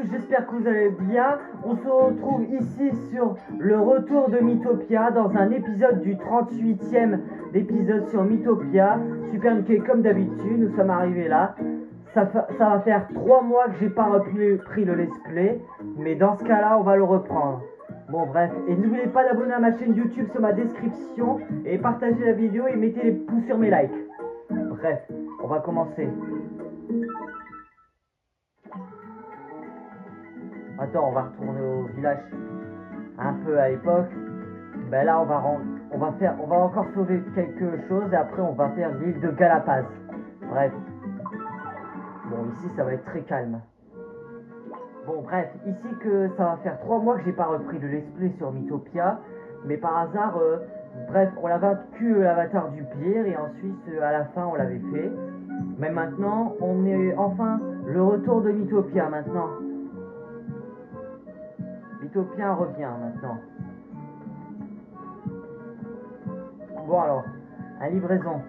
tous, j'espère que vous allez bien. On se retrouve ici sur le retour de Mythopia dans un épisode du 38e épisode sur Mythopia. Super nickel comme d'habitude, nous sommes arrivés là. Ça va faire 3 mois que j'ai pas repris le let's play, mais dans ce cas là on va le reprendre. Bon bref, et n'oubliez pas d'abonner à ma chaîne YouTube sur ma description et partagez la vidéo et mettez les pouces sur mes likes. Bref, on va commencer. Attends, on va retourner au village un peu à l'époque. Ben là, on va encore sauver quelque chose et après on va faire l'île de Galapaz. Bref. Bon, ici ça va être très calme. Bon, bref, ici que ça va faire 3 mois que j'ai pas repris le let's play sur Mythopia, mais par hasard, bref, on a vaincu l'avatar du pire et ensuite à la fin on l'avait fait. Mais maintenant, on est enfin le retour de Mythopia maintenant. Mythopia revient maintenant. Bon alors, un livraison.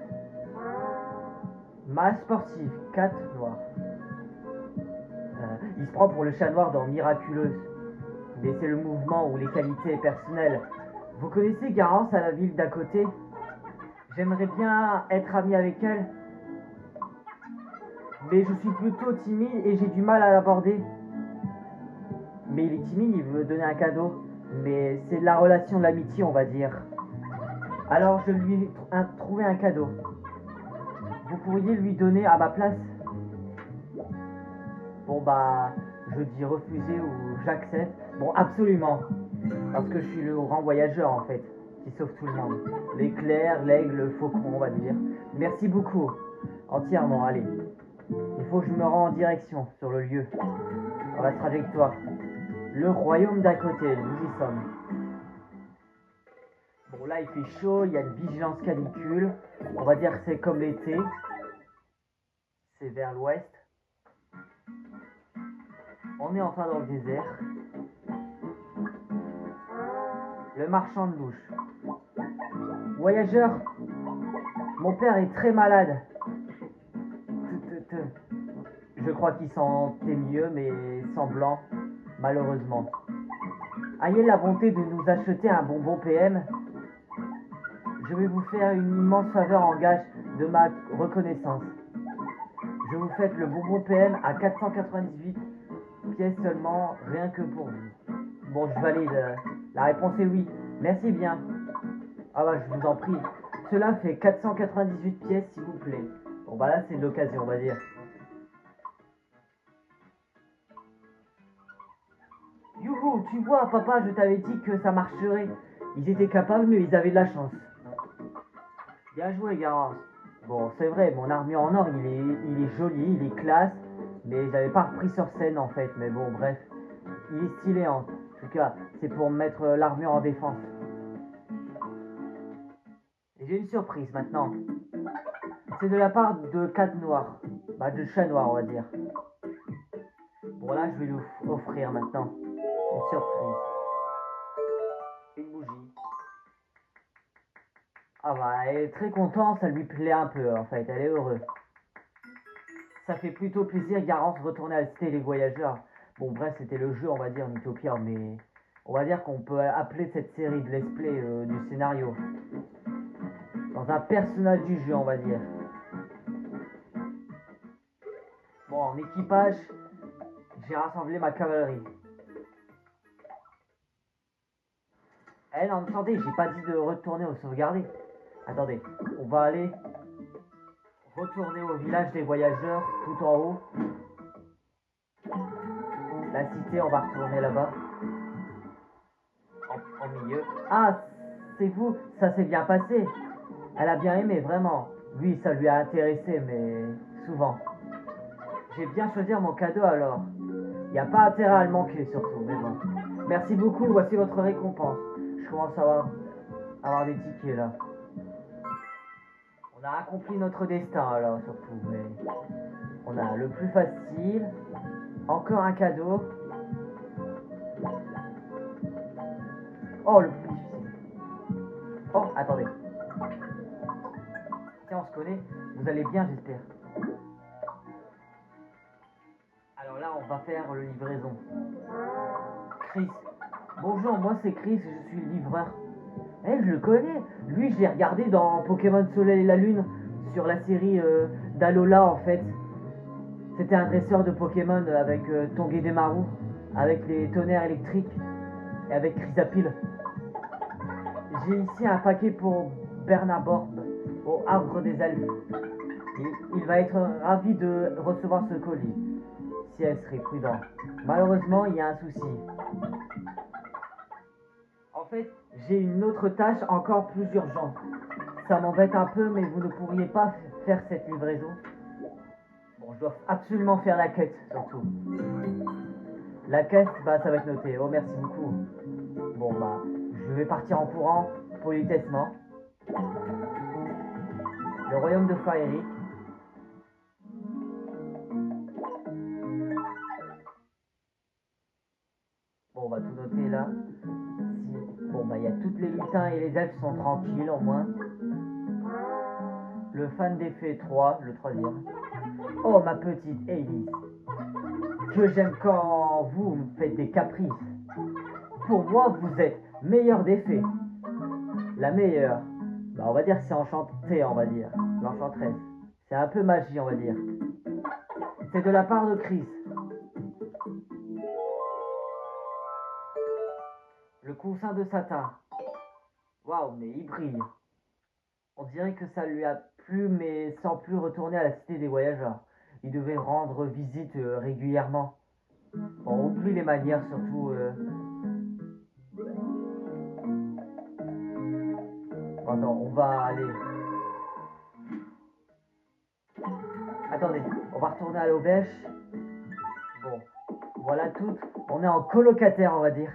Masse sportive, 4 noirs. Il se prend pour le chat noir dans Miraculeuse. Mais c'est le mouvement ou les qualités personnelles. Vous connaissez Garance à la ville d'à côté? J'aimerais bien être ami avec elle. Mais je suis plutôt timide et j'ai du mal à l'aborder. Mais il est timide, il veut me donner un cadeau. Mais c'est de la relation de l'amitié, on va dire. Alors je lui ai trouvé un cadeau. Vous pourriez lui donner à ma place? Bon bah, je dis refuser ou j'accepte. Bon, absolument. Parce que je suis le grand voyageur en fait, qui sauve tout le monde. L'éclair, l'aigle, le faucon, on va dire. Merci beaucoup. Entièrement, allez. Il faut que je me rende en direction, sur le lieu. Dans la trajectoire. Le royaume d'à côté, nous y sommes. Bon là il fait chaud, il y a une vigilance canicule. On va dire que c'est comme l'été. C'est vers l'ouest. On est enfin dans le désert. Le marchand de louche. Voyageur, mon père est très malade. Je crois qu'il sentait mieux, mais semblant, malheureusement. Ayez la bonté de nous acheter un bonbon PM. Je vais vous faire une immense faveur en gage de ma reconnaissance. Je vous fais le bonbon PM à 498 pièces seulement, rien que pour vous. Bon, je valide. La réponse est oui. Merci bien. Ah bah, je vous en prie. Cela fait 498 pièces, s'il vous plaît. Bon bah là, c'est de l'occasion, on va dire. Youhou, tu vois, papa, je t'avais dit que ça marcherait. Ils étaient capables, mais ils avaient de la chance. Bien joué, Garance. Bon, c'est vrai, mon armure en or, il est joli, il est classe, mais j'avais pas repris sur scène en fait. Mais bon, bref, il est stylé en tout cas. C'est pour mettre l'armure en défense. Et j'ai une surprise maintenant. C'est de la part de 4 noirs. Bah, de chat noir, on va dire. Bon, là, je vais lui offrir maintenant une surprise. Une bougie. Ah bah, elle est très contente, ça lui plaît un peu en fait, elle est heureuse. Ça fait plutôt plaisir, Garance, retourner à la cité les voyageurs. Bon, bref, c'était le jeu, on va dire, Mythopia, mais on va dire qu'on peut appeler cette série de let's play du scénario. Dans un personnage du jeu, on va dire. Bon, en équipage, j'ai rassemblé ma cavalerie. Eh non, attendez, j'ai pas dit de retourner au sauvegarder. Attendez, on va aller retourner au village des voyageurs, tout en haut. La cité, on va retourner là-bas. En milieu. Ah, c'est vous, ça s'est bien passé. Elle a bien aimé, vraiment. Oui, ça lui a intéressé, mais souvent. J'ai bien choisi mon cadeau alors. Il n'y a pas intérêt à le manquer surtout, mais bon. Merci beaucoup, voici votre récompense. Je commence à avoir des tickets là. On a accompli notre destin alors surtout, mais on a le plus facile. Encore un cadeau. Oh, le plus difficile. Oh, attendez. Tiens, on se connaît. Vous allez bien, j'espère. Alors là, on va faire le livraison. Chris. Bonjour, moi c'est Chris, je suis le livreur. Eh, je le connais. Lui, je l'ai regardé dans Pokémon Soleil et la Lune, sur la série d'Alola en fait. C'était un dresseur de Pokémon avec Togedemaru, avec les tonnerres électriques et avec Chrysapile. J'ai ici un paquet pour Bernard Borb, au Arbre des Elfes. Il va être ravi de recevoir ce colis, si elle serait prudente. Malheureusement, il y a un souci. En fait, j'ai une autre tâche encore plus urgente. Ça m'embête un peu, mais vous ne pourriez pas faire cette livraison. Bon, je dois absolument faire la quête, surtout. La quête, bah ça va être noté. Oh, merci beaucoup. Bon, bah, je vais partir en courant, politessement. Le royaume de Faerie. Bon, on va tout noter là. Bon, bah, il y a toutes les lutins et les elfes sont tranquilles, au moins. Le fan des fées 3, le troisième. Oh, ma petite Elise. Que j'aime quand vous me faites des caprices. Pour moi, vous êtes meilleure des fées. La meilleure. Bah, on va dire que c'est enchanté, on va dire. L'enchanteresse. C'est un peu magie, on va dire. C'est de la part de Chris. Le coussin de satin. Waouh, mais il brille. On dirait que ça lui a plu, mais sans plus retourner à la cité des voyageurs. Il devait rendre visite régulièrement. Bon, oublie les manières, surtout. Attends, on va aller. Attendez, on va retourner à l'auberge. Bon, voilà tout. On est en colocataire, on va dire.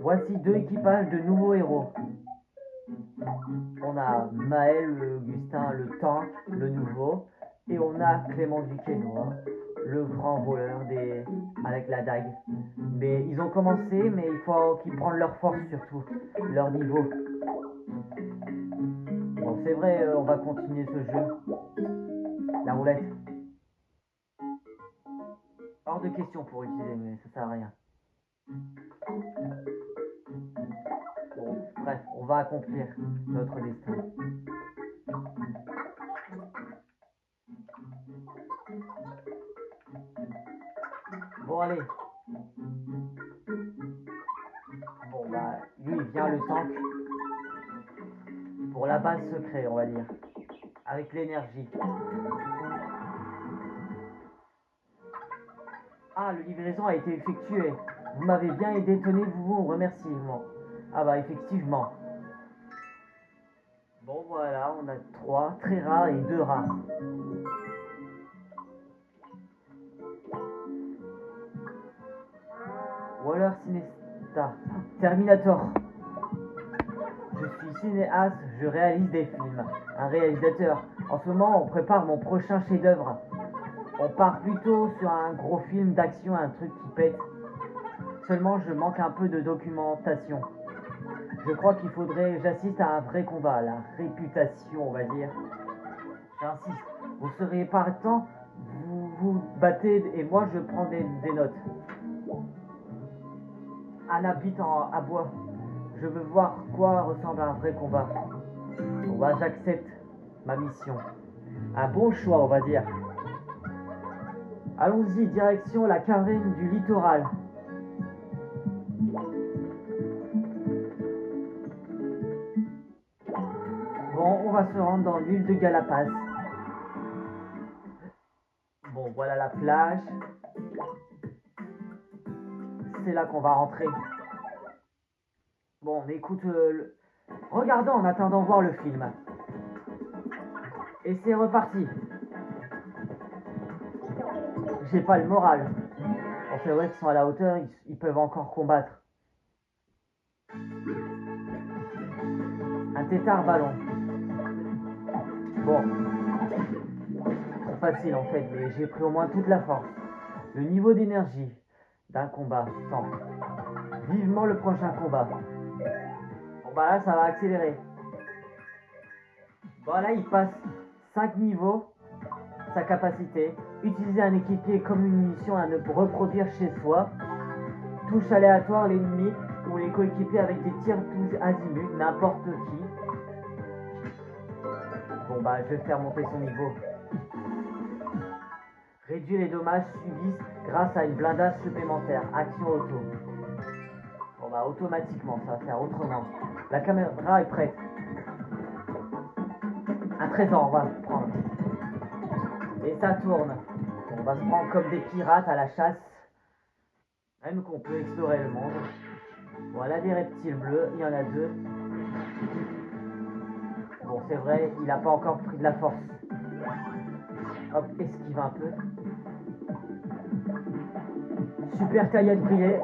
Voici deux équipages de nouveaux héros. On a Maël, Augustin, le tank, le nouveau. Et on a Clément Duquesnoy, le grand voleur avec la dague. Mais ils ont commencé, mais il faut qu'ils prennent leur force surtout, leur niveau. Bon, c'est vrai, on va continuer ce jeu. La roulette. Hors de question pour utiliser, mais ça sert à rien. Bon, bref, on va accomplir notre destin. Bon, allez. Bon, bah, lui, il vient le tank. Pour la base secrète, on va dire. Avec l'énergie. Ah, le livraison a été effectué. Vous m'avez bien aidé, tenez-vous vos remerciements. Ah bah, effectivement. Bon, voilà, on a 3 très rares et 2 rares. Waller Cinesta. Terminator. Je suis cinéaste, je réalise des films. Un réalisateur. En ce moment, on prépare mon prochain chef-d'œuvre. On part plutôt sur un gros film d'action, un truc qui pète. Seulement, je manque un peu de documentation. Je crois qu'il faudrait que j'assiste à un vrai combat, la réputation, on va dire. J'insiste, vous serez partant, vous vous battez et moi je prends des notes. Un habit à bois. Je veux voir quoi ressemble à un vrai combat. Bon bah j'accepte ma mission. Un bon choix, on va dire. Allons-y, direction la caverne du littoral. Bon, on va se rendre dans l'île de Galapaz. Bon, voilà la plage. C'est là qu'on va rentrer. Bon, mais écoute, regardons en attendant voir le film. Et c'est reparti. J'ai pas le moral. Bon, c'est vrai qu'ils sont à la hauteur, ils peuvent encore combattre. Un tétard ballon. Bon. Trop facile en fait, mais j'ai pris au moins toute la force. Le niveau d'énergie d'un combat tant. Vivement le prochain combat. Bon bah là ça va accélérer. Bon là il passe 5 niveaux, sa capacité. Utiliser un équipier comme une munition à ne reproduire chez soi. Touche aléatoire l'ennemi ou les coéquipiers avec des tirs tous azimuts, n'importe qui. Bon bah je vais faire monter son niveau. Réduire les dommages subis grâce à une blindage supplémentaire. Action auto. Bon bah automatiquement, ça va faire autrement. La caméra est prête. Un trésor, on va le prendre. Et ça tourne. On va se prendre comme des pirates à la chasse. Même qu'on peut explorer le monde. Voilà des reptiles bleus, il y en a 2. Bon, c'est vrai, il n'a pas encore pris de la force. Hop, esquive un peu. Super taillade brillée.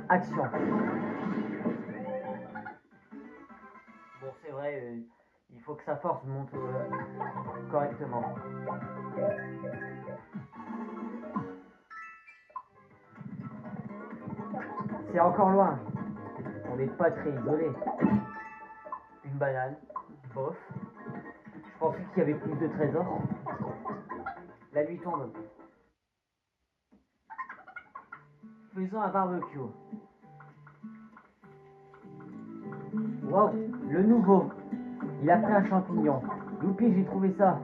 Action. Bon, c'est vrai, il faut que sa force monte correctement. C'est encore loin. On n'est pas très isolé. Une banane. Bof. Je pensais qu'il y avait plus de trésors. La nuit tombe. Faisons un barbecue. Wow, le nouveau. Il a pris un champignon. Youpi, j'ai trouvé ça.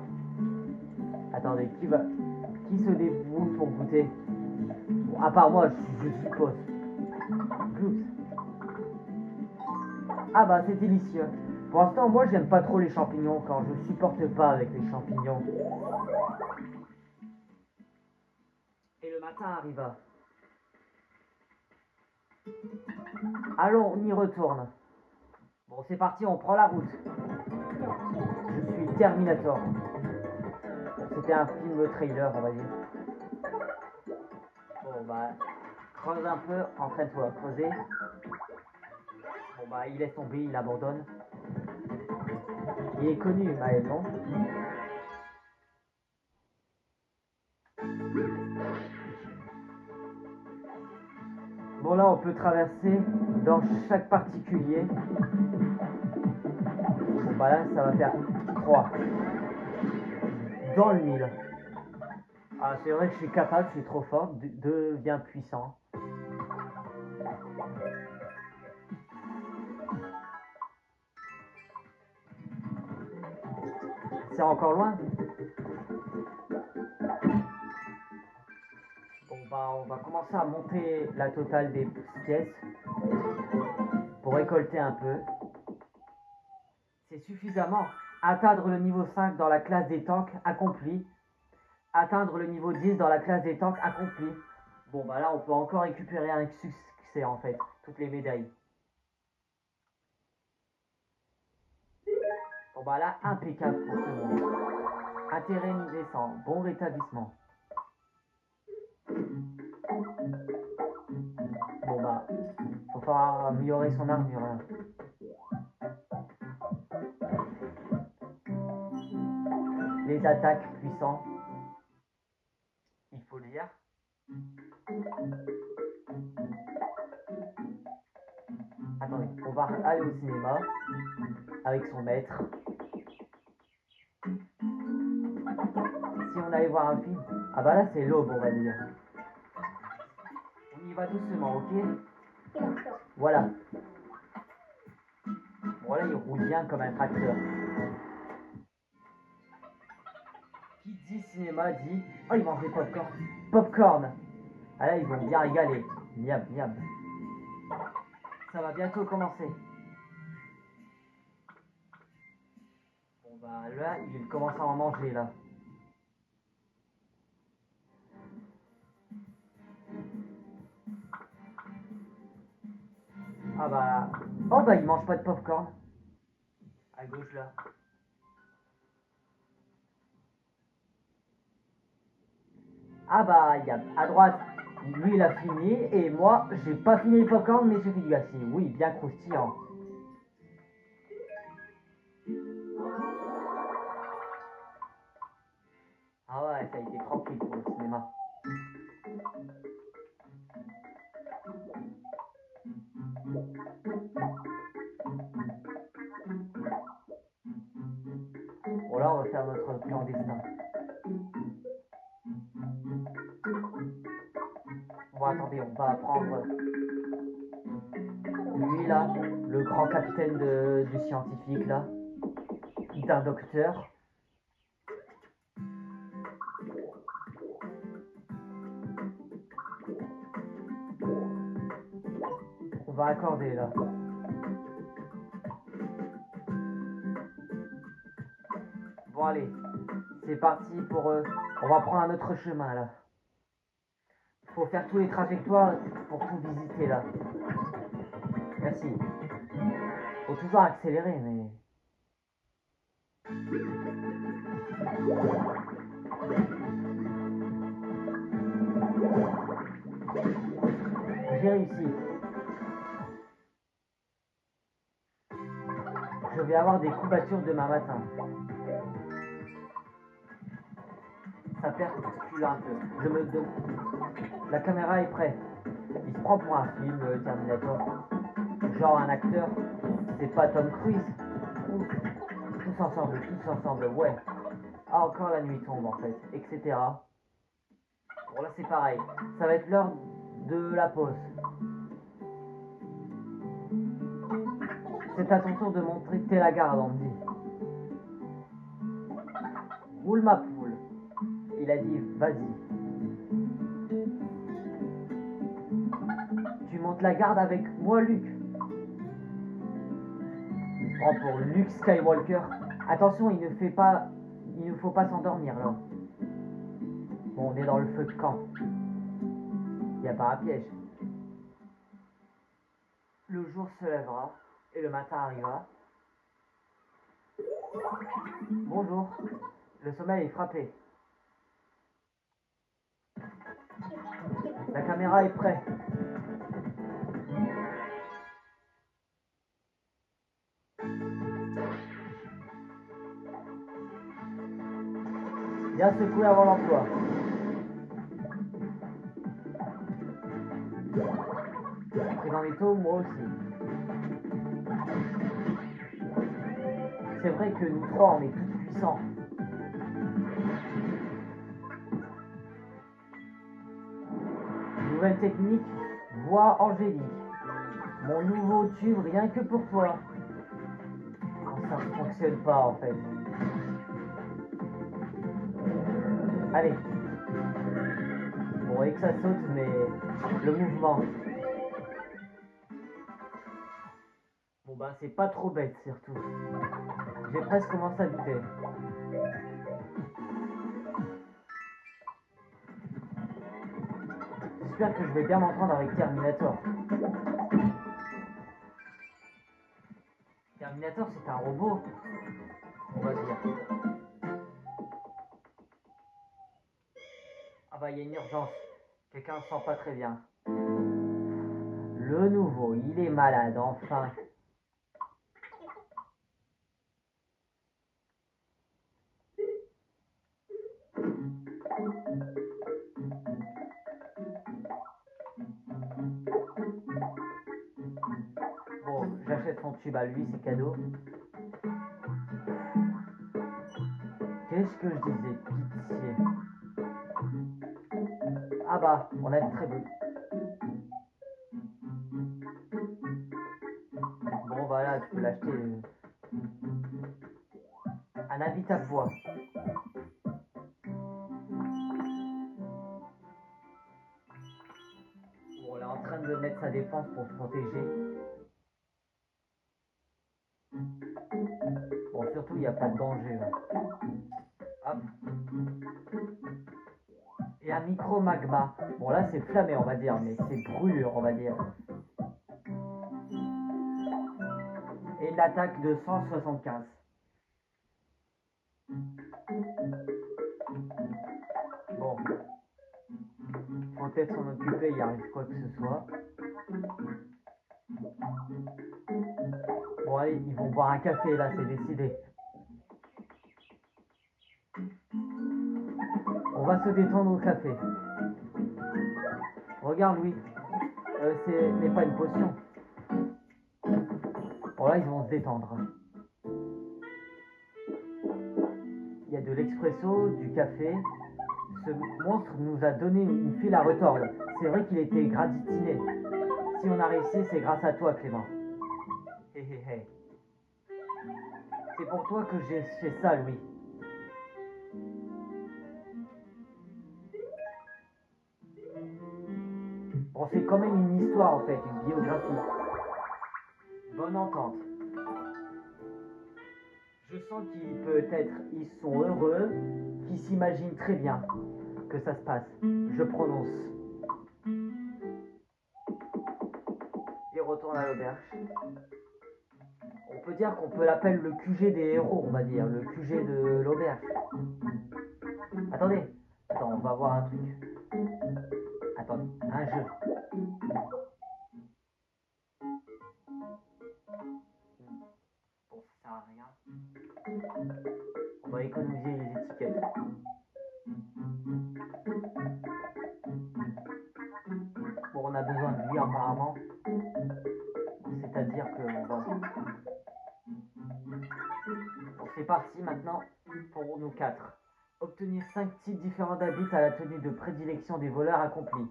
Attendez, qui se débrouille pour goûter? Bon, à part moi, je suppose. Gloops. Ah bah, c'est délicieux. Pour l'instant, moi, j'aime pas trop les champignons quand je supporte pas avec les champignons. Et le matin arriva. Allons, on y retourne. Bon, c'est parti, on prend la route. Je suis Terminator. C'était un film trailer, on va dire. Bon, bah, creuse un peu, entraîne-toi à creuser. Bon, bah, il laisse tomber, il abandonne. Il est connu, Maël, non? Bon, là, on peut traverser dans chaque particulier. Bon, bah là, ça va faire 3. Dans le mille. Ah, c'est vrai que je suis capable, je suis trop fort, deviens puissant. C'est encore loin? Bon, bah, on va commencer à monter la totale des pièces pour récolter un peu. C'est suffisamment. Atteindre le niveau 5 dans la classe des tanks accompli. Atteindre le niveau 10 dans la classe des tanks accompli. Bon, bah là, on peut encore récupérer un succès en fait, toutes les médailles. Bon, bah là, impeccable pour tout le monde. Intérêt descend, bon rétablissement. Bon, bah, faut falloir améliorer son armure. Hein. Les attaques puissantes, il faut le dire. Attendez, on va aller au cinéma avec son maître. Si on allait voir un film, ah bah là c'est l'aube on va dire. On y va doucement, ok? Voilà. Bon là il roule bien comme un tracteur. Qui dit cinéma dit... Oh il mange des popcorn. Popcorn. Ah là ils vont bien régaler. Miam, miam. Ça va bientôt commencer. Bon bah là il commence à en manger là. Ah bah... Oh bah il mange pas de popcorn. À gauche là. Ah bah il y a à droite. Lui il a fini et moi j'ai pas fini le popcorn mais j'ai fait du gâchis. Oui, bien croustillant. Ah ouais, ça a été tranquille pour le cinéma. Bon là on va faire notre clandestin. attendez, on va prendre lui là, le grand capitaine du scientifique là, d'un docteur. On va accorder là. Bon allez, c'est parti pour... on va prendre un autre chemin là. Faut faire tous les trajectoires pour tout visiter là. Merci. Faut toujours accélérer mais... J'ai réussi. Je vais avoir des courbatures demain matin. Ça percule un peu. Je me donne... La caméra est prête. Il se prend pour un film, Terminator. Genre un acteur. C'est pas Tom Cruise. Ouf. Tous ensemble, ouais. Ah, encore la nuit tombe en fait, etc. Bon là c'est pareil. Ça va être l'heure de la pause. C'est à ton tour de montrer que t'es la garde, Andy. Roule ma poule. Il a dit, vas-y. Tu montes la garde avec moi, Luke. Il prend pour Luke Skywalker. Attention, il ne faut pas s'endormir là. Bon, on est dans le feu de camp. Il n'y a pas un piège. Le jour se lèvera et le matin arrivera. Bonjour. Le sommeil est frappé. La caméra est prête. Bien secoué avant l'emploi. Pris dans les taux, moi aussi. C'est vrai que nous trois, on est tous puissants. Nouvelle technique, voix angélique. Mon nouveau tube rien que pour toi. Ça ne fonctionne pas en fait. Allez. Bon, et que ça saute, mais le mouvement. Bon bah c'est pas trop bête surtout. J'ai presque commencé à douter. J'espère que je vais bien m'entendre avec Terminator. Terminator c'est un robot, on va dire. Ah bah il y a une urgence. Quelqu'un ne sent pas très bien. Le nouveau, il est malade enfin. Bon, j'achète son tube à lui, c'est cadeau. Qu'est-ce que je disais, pitié. Ah bah, on a de très beau. Bon voilà, tu peux l'acheter. Un habit à poids. Bon, on est en train de mettre sa défense pour se protéger. Bon, surtout, il n'y a pas de danger là. Hop. Et un micro-magma. Bon, là, c'est flammé, on va dire, mais c'est brûlure, on va dire. Et une attaque de 175. Bon. Faut peut-être s'en occuper, il arrive quoi que ce soit. Bon, allez, ils vont boire un café, là, c'est décidé. On va se détendre au café. Regarde, Louis. Ce n'est pas une potion. Bon, là, ils vont se détendre. Il y a de l'expresso, du café. Ce monstre nous a donné une file à retordre. C'est vrai qu'il était gratitiné. Si on a réussi, c'est grâce à toi, Clément. Hé hé hé. C'est pour toi que j'ai fait ça, Louis. Bon, c'est quand même une histoire, en fait, une biographie. Bonne entente. Je sens qu'ils peut-être ils sont heureux, qu'ils s'imaginent très bien que ça se passe. Je prononce. Il retourne à l'auberge. On peut dire qu'on peut l'appeler le QG des héros, on va dire, le QG de l'auberge. Attendez, attends, on va voir un truc. Attendez, un jeu. Bon, ça sert à rien. On va économiser les étiquettes. Bon, on a besoin de lui apparemment. C'est-à-dire qu'on va... Bon, c'est parti maintenant pour nous quatre. Obtenir 5 types différents d'habits à la tenue de prédilection des voleurs accomplis.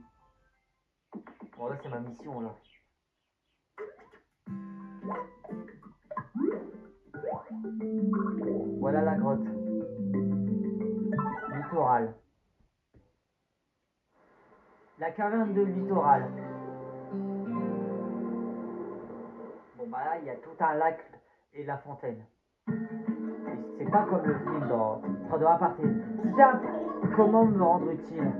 Bon, là, c'est ma mission, là. Voilà la grotte. Littoral. La caverne de littoral. Bon, bah là, il y a tout un lac et la fontaine. C'est pas comme le film dans Trois à partir. Tiens, comment me rendre utile?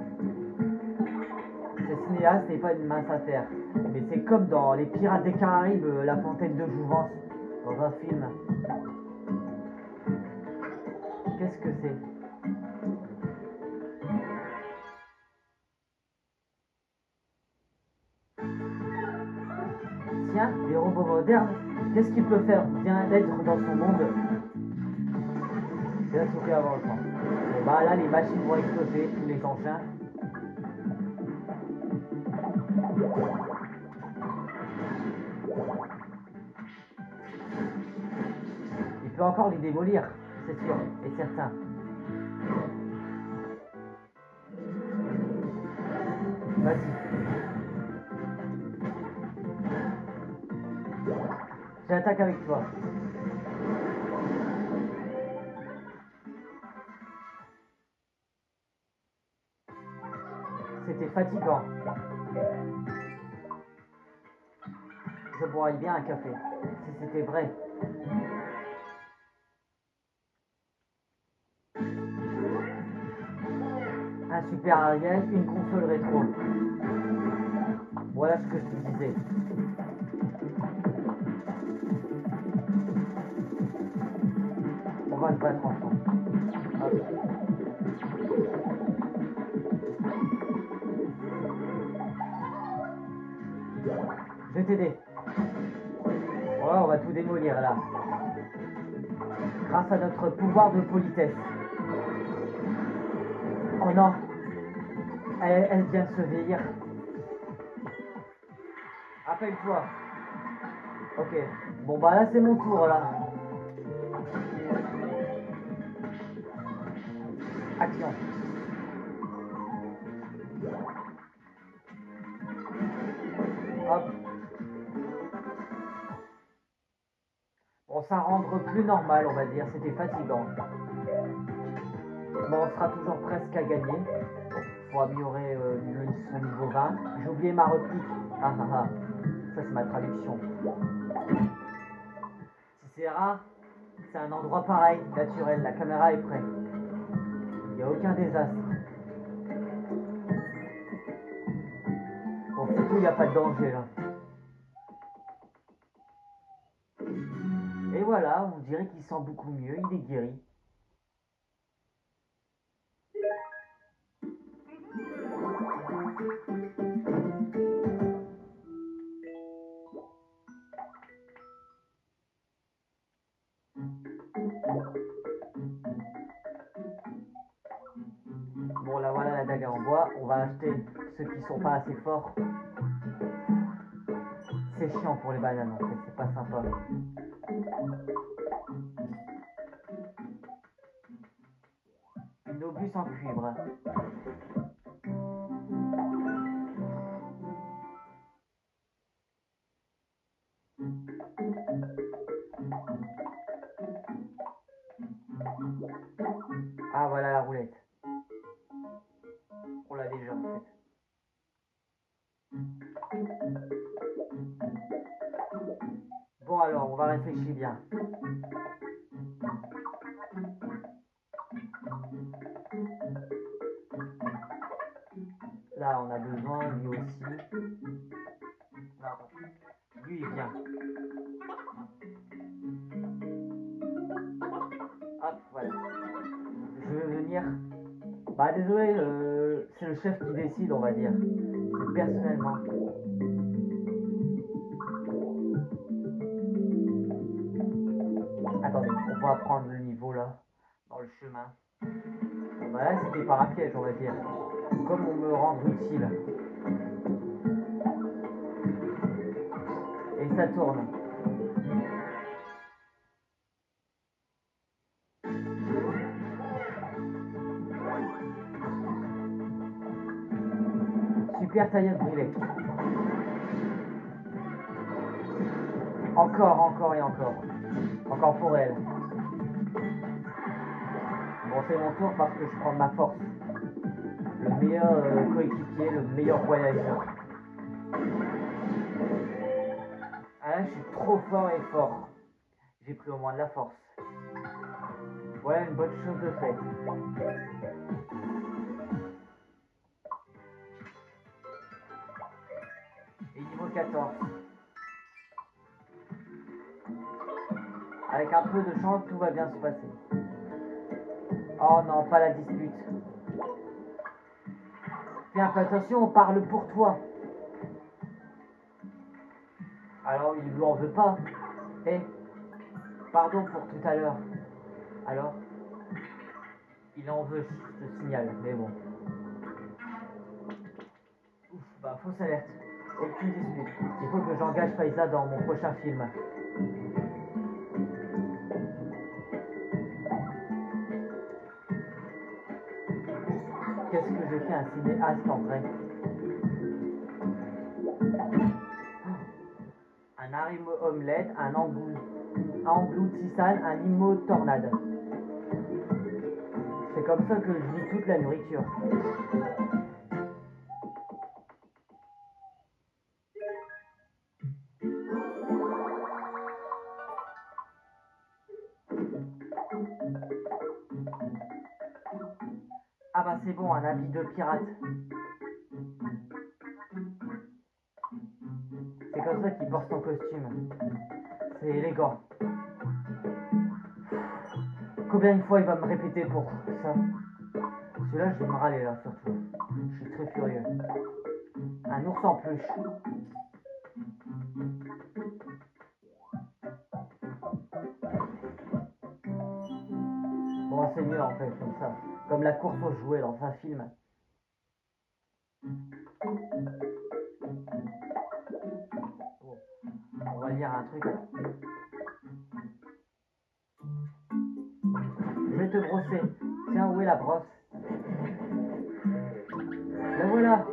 Ce cinéaste n'est pas une mince affaire. Mais c'est comme dans Les Pirates des Caraïbes, La Fontaine de Jouvence, dans un film. Qu'est-ce que c'est? Tiens, les robots modernes, qu'est-ce qu'ils peuvent faire bien être dans son monde? Bien souffrir avant le temps. Et bah là, les machines vont exploser, tous les engins. Il peut encore les démolir, c'est sûr et certain. Vas-y. J'attaque avec toi. C'était fatigant. Je boirais bien un café, si c'était vrai. Un super Ariel, une console rétro. Voilà ce que je te disais. On va se battre ensemble. Hop. Je vais t'aider. Voilà, on va tout démolir là. Grâce à notre pouvoir de politesse. Oh non. Elle vient de se vieillir. Rappelle-toi. Ok. Bon bah là c'est mon tour là. Action. Hop. Bon, ça rendre plus normal, on va dire. C'était fatigant. Bon, on sera toujours presque à gagner. Pour améliorer son niveau 20. J'ai oublié ma réplique. Ah ah ah. Ça, c'est ma traduction. Si c'est rare, c'est un endroit pareil, naturel. La caméra est prête. Il n'y a aucun désastre. Bon, surtout, il n'y a pas de danger là. Et voilà, on dirait qu'il sent beaucoup mieux. Il est guéri. Bon, là voilà la dague en bois. On va acheter ceux qui sont pas assez forts. C'est chiant pour les bananes en fait, c'est pas sympa. Une obus en cuivre. Ah, voilà la roulette. On l'a déjà en fait. Bon alors, on va réfléchir bien. Là, on a besoin, lui aussi. Non, attends. Lui, il vient. Hop, voilà. Je veux venir. Bah, désolé, c'est le chef qui décide, on va dire. C'est personnellement. Attendez, on va prendre le niveau là, dans le chemin. Bon, bah là, c'était par un piège, on va dire. Comme on me rend utile. Et ça tourne. Super tailleuse brûlée. Encore, encore et encore. Encore pour elle. Bon, c'est mon tour parce que je prends ma force. Le meilleur coéquipier, le meilleur voyageur. Ah là, je suis trop fort et fort. J'ai pris au moins de la force. Voilà une bonne chose de faite. Et niveau 14. Avec un peu de chance, tout va bien se passer. Oh non, pas la dispute. Fais un peu attention, on parle pour toi. Alors, il lui en veut pas. Eh, pardon pour tout à l'heure. Alors, il en veut, je te signale, mais bon. Ouf, bah, fausse alerte. Aucune dispute. Il faut que j'engage Faiza dans mon prochain film. Qu'est-ce que je fais un cinéaste en vrai? Un harimo omelette, un engloutissal, un limo tornade. C'est comme ça que je lis toute la nourriture. Ah bah c'est bon, un habit de pirate. C'est comme ça qu'il porte son costume. C'est élégant. Combien de fois il va me répéter pour ça? Celui-là, je vais me râler là, surtout. Je suis très furieux. Un ours en peluche. Bon, c'est mieux en fait, comme ça. Comme la course aux jouets dans un film. Bon, on va lire un truc. Je vais te brosser. Tiens, où est la brosse? La voilà.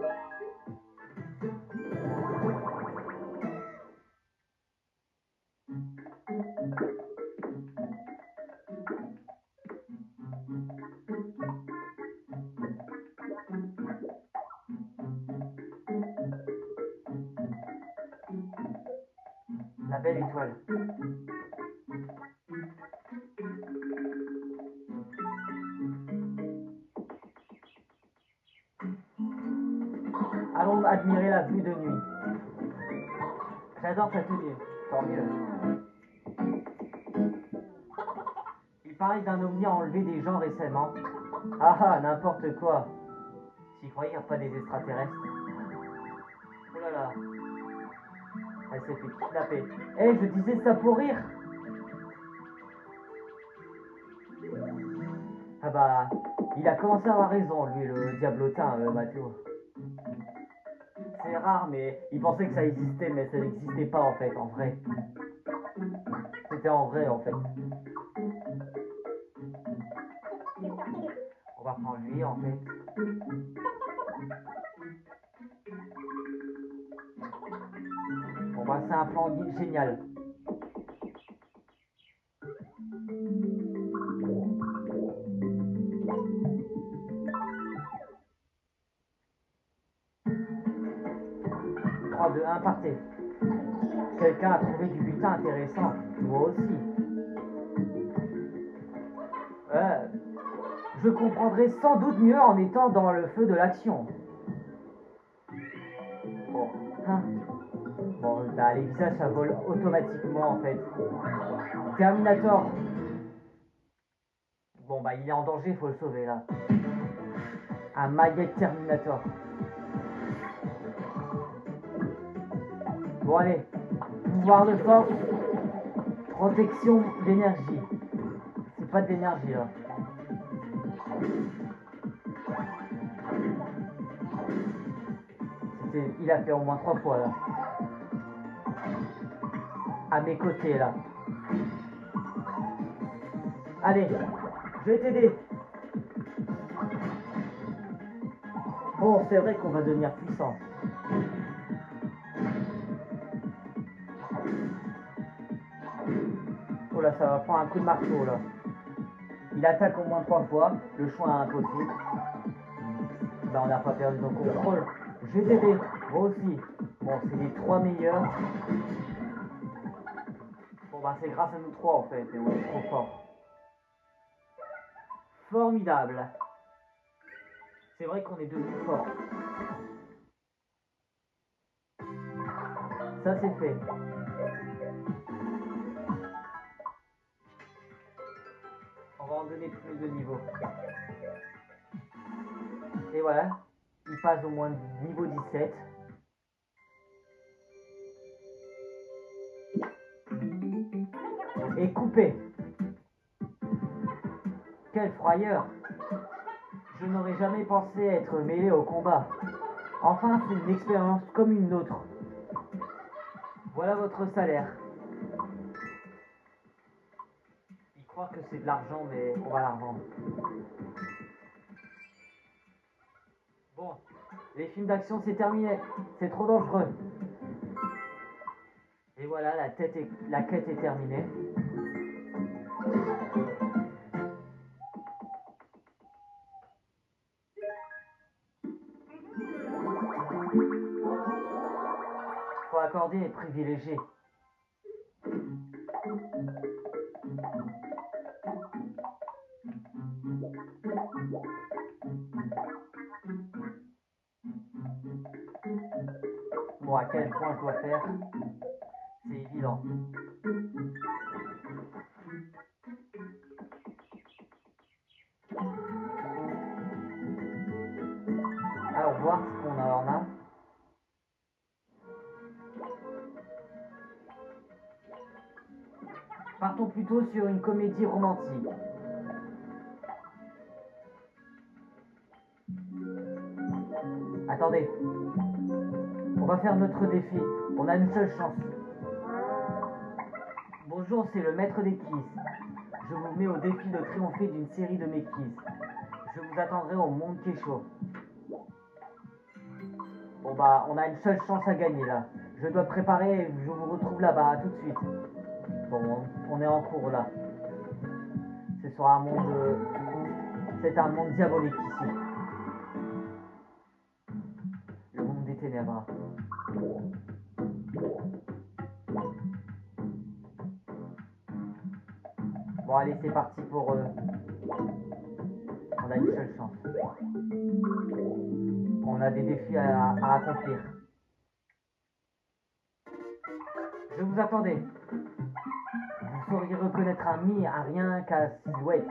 La belle étoile. Allons admirer la vue de nuit. J'adore ta tenue. Tant mieux. Il paraît d'un ovni a enlevé des gens récemment. Ah ah, n'importe quoi. J'y croyais, il n'y a pas des extraterrestres. Oh là là. Elle s'est fait kidnapper. Eh, je disais ça pour rire. Ah bah, il a commencé à avoir raison, lui, le diablotin, Mathieu. C'est rare, mais il pensait que ça existait, mais ça n'existait pas en fait, en vrai. C'était en vrai, en fait. On va prendre lui, en fait. Bon bah, c'est un plan génial. Quelqu'un a trouvé du butin intéressant. Moi aussi. Je comprendrai sans doute mieux en étant dans le feu de l'action. Bon, hein. Bon, bah, les visages, ça vole automatiquement, en fait. Terminator. Bon, bah, il est en danger, faut le sauver, là. Un Magnet Terminator. Bon, allez. Pouvoir de force. Protection d'énergie. C'est pas de l'énergie, là. Il a fait au moins 3 fois, là. À mes côtés, là. Allez, je vais t'aider. Bon, c'est vrai qu'on va devenir puissant. Oh là, ça va prendre un coup de marteau, là. Il attaque au moins 3 fois. Le choix est impossible. Bah, on n'a pas perdu nos contrôle. Je vais t'aider. Moi aussi. Bon, c'est les 3 meilleurs. Bon, bah, c'est grâce à nous 3, en fait. Et on est trop fort. Formidable. C'est vrai qu'on est devenu fort. Ça, c'est fait. On va en donner plus de niveau. Et voilà. Il passe au moins niveau 17. Et coupé. Quelle frayeur. Je n'aurais jamais pensé être mêlé au combat. Enfin, c'est une expérience comme une autre. Voilà votre salaire. Ils croient que c'est de l'argent, mais on va la revendre. Bon, les films d'action, c'est terminé. C'est trop dangereux. Et voilà, la quête est terminée. Faut accorder les privilégiés. Bon, à quel point je dois faire, c'est évident. Alors, voir ce qu'on en a. Partons plutôt sur une comédie romantique. Attendez. On va faire notre défi. On a une seule chance. Bonjour, c'est le maître des Kiss. Je vous mets au défi de triompher d'une série de mes Kiss. Je vous attendrai au monde Kécho. Bon bah, on a une seule chance à gagner là. Je dois préparer et je vous retrouve là-bas tout de suite. Bon, on est en cours là. C'est sur un monde... C'est un monde diabolique ici. Le monde des ténèbres. Bon allez, c'est parti pour... On a une seule chance. On a des défis à accomplir. Je vous attendais. Vous sauriez reconnaître un mi à rien qu'à silhouette.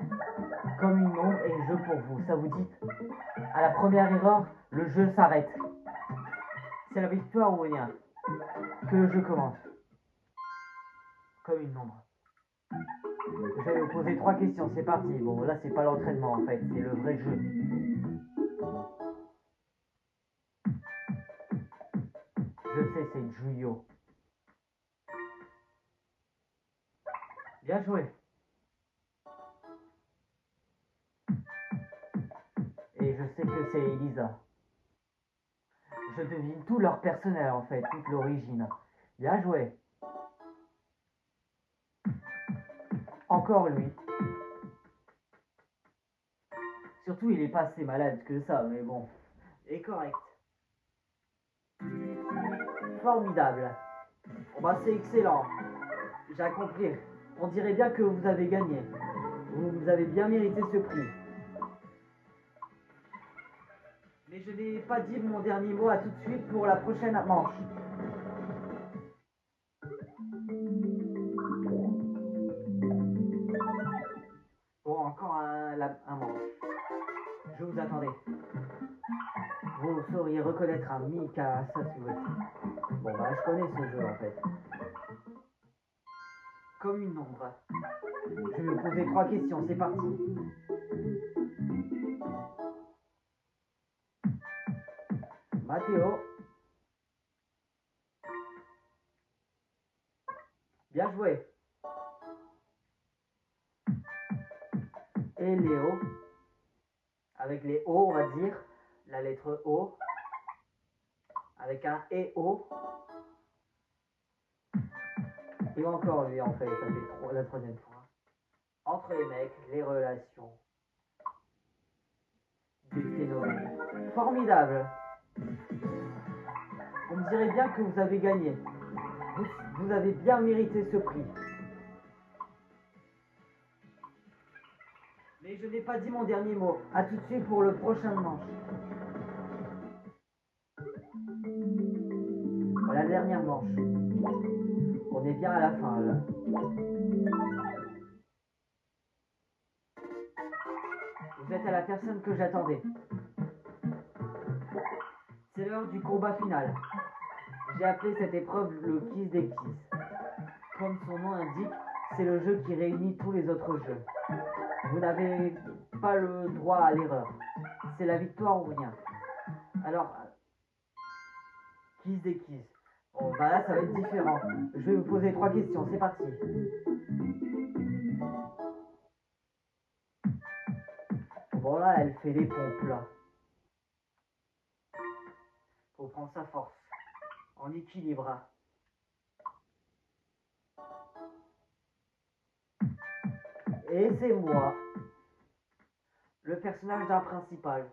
Comme une ombre et jeu pour vous. Ça vous dit? À la première erreur, le jeu s'arrête. C'est la victoire ou rien. Que le jeu commence. Comme une ombre. Je vais vous poser 3 questions, c'est parti. Bon, là, c'est pas l'entraînement en fait, c'est le vrai jeu. Je sais, c'est Julio. Bien joué. Et je sais que c'est Elisa. Je devine tout leur personnel en fait, toute l'origine. Bien joué. Encore lui. Surtout, il est pas assez malade que ça, mais bon. Et correct. Formidable. Bon bah c'est excellent. J'ai à compris. On dirait bien que vous avez gagné. Vous avez bien mérité ce prix. Mais je n'ai pas dit mon dernier mot, à tout de suite pour la prochaine manche. Bon, encore un manche. Je vous attendais. Vous sauriez reconnaître un Mika Sasuke. Bon bah je connais ce jeu en fait. Comme une ombre. Je vais vous poser 3 questions, c'est parti. Mathéo. Bien joué. Et Léo. Avec les O, on va dire. La lettre O. Avec un E-O. Et encore lui en fait, ça fait la 3e fois. Entre les mecs, les relations. Des phénomènes. Formidable. On me dirait bien que vous avez gagné. Vous avez bien mérité ce prix. Mais je n'ai pas dit mon dernier mot. A tout de suite pour le prochain manche. La dernière manche. On est bien à la fin là. Vous êtes à la personne que j'attendais. C'est l'heure du combat final. J'ai appelé cette épreuve le Kiss des Kiss. Comme son nom indique, c'est le jeu qui réunit tous les autres jeux. Vous n'avez pas le droit à l'erreur. C'est la victoire ou rien. Alors, Kiss des Kiss. Bon, bah là, ça va être différent. Je vais vous poser 3 questions. C'est parti. Bon, là, elle fait les pompes, là. Faut prendre sa force. En équilibre. Et c'est moi. Le personnage d'un principal.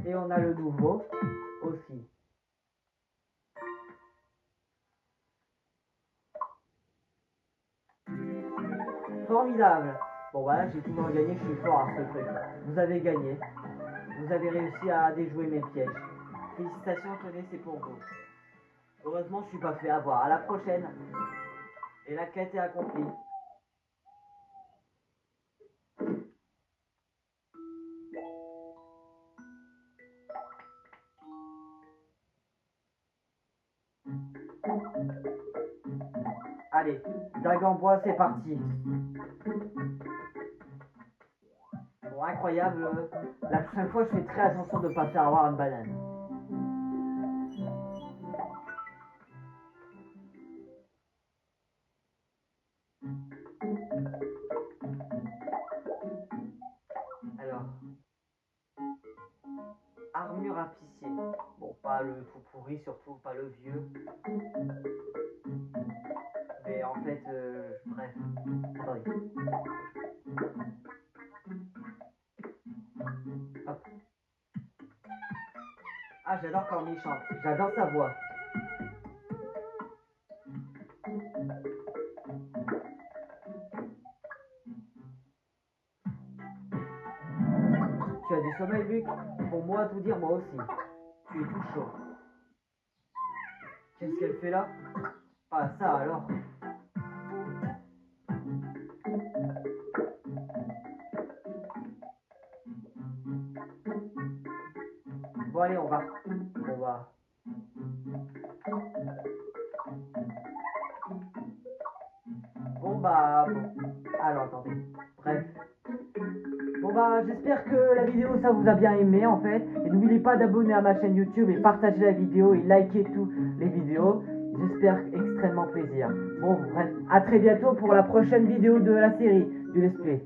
Et on a le nouveau aussi. Formidable. Bon voilà, j'ai toujours gagné, je suis fort à ce truc. Vous avez gagné. Vous avez réussi à déjouer mes pièges. Félicitations, tenez, c'est pour vous. Heureusement, je suis pas fait avoir. À la prochaine. Et la quête est accomplie. Allez, dague en bois, c'est parti. Bon, incroyable. La prochaine fois, je fais très attention de ne pas faire avoir une banane. Alors, armure à picier. Bon, pas le tout pourri, surtout pas le vieux. Mais en fait, bref. Attendez. Hop. Ah, j'adore quand il chante. J'adore sa voix. Tu as du sommeil, Luc? Pour moi, tout dire, moi aussi. Tu es tout chaud. Qu'est-ce qu'elle fait là? Ah, ça alors. Bon, allez, on va. Bon, bah, bon. Alors, attendez. Bref. Bon bah j'espère que la vidéo ça vous a bien aimé en fait. Et n'oubliez pas d'abonner à ma chaîne YouTube et partager la vidéo et liker toutes les vidéos. J'espère extrêmement plaisir. Bon bref, à très bientôt pour la prochaine vidéo de la série du Let's Play.